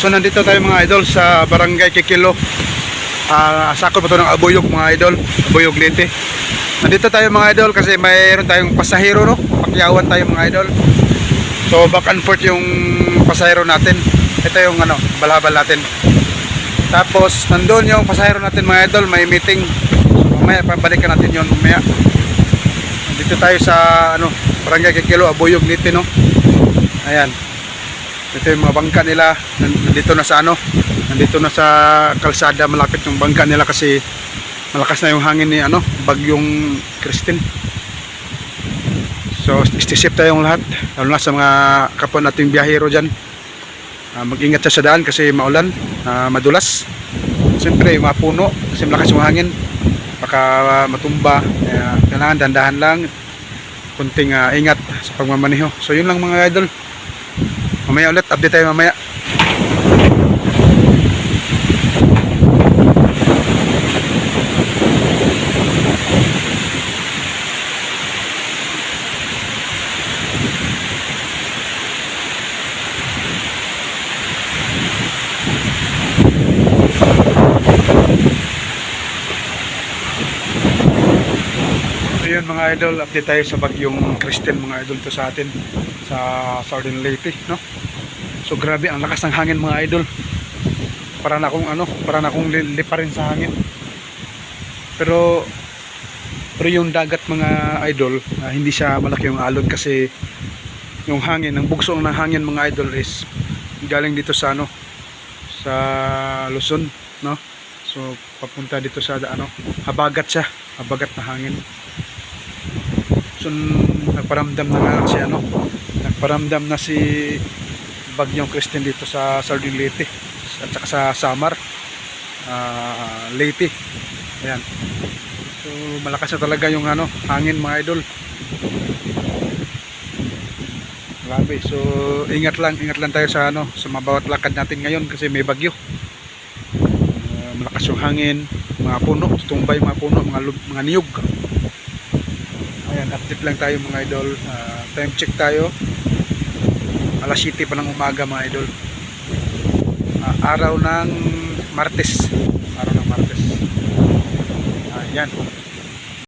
So nandito tayo mga idol sa Barangay Kikilo. Sakop pa to ng Abuyog mga idol, Abuyog Leyte. Nandito tayo mga idol kasi mayroon tayong pasahero, no? Pakyawan tayo mga idol. So back and forth yung pasahero natin. Ito yung balabal natin. Tapos nandun yung pasahero natin mga idol, may meeting. So mamaya pabalikan natin yun mamaya. Nandito tayo sa Barangay Kikilo, Abuyog Leyte, no? Ayan. Ito yung mga bangka nila. Nandito na sa nandito na sa kalsada, malapit yung bangka nila kasi malakas na yung hangin ni bagyong Christine. So stay safe tayong lahat, lalo na sa mga kapwa nating biyahero dyan. Mag-ingat sa daan kasi maulan, madulas. Siyempre mga puno kasi malakas yung hangin, baka matumba. Kailangan dandahan lang, kunting ingat sa pagmamaneho. So yun lang mga idol. Mamaya ulit, update tayo mamaya. Ayun mga idol, update tayo sa bagyong Christine mga idol, to sa atin sa Southern Leyte, no? So grabe ang lakas ng hangin mga idol. Para na akong lipa rin sa hangin. Pero yung dagat mga idol, hindi siya malaki yung alon kasi yung hangin, ang bugso ng hangin mga idol is galing dito sa sa Luzon, no? So papunta dito sa habagat siya, habagat na hangin. So nagparamdam na nga si nagparamdam na si bagyong Christine dito sa Southern Leyte at saka sa Samar, Leyte. Ayan. So malakas na talaga yung hangin mga idol. Grabe. So ingat lang tayo sa sa mabawat lakad natin ngayon kasi may bagyo. Malakas yung hangin, mga puno, tutumbay mga puno, mga niyog. Ayan, update lang tayo mga idol. Time check tayo. Alas 7 pa ng umaga mga idol. Araw ng Martes. Ayan.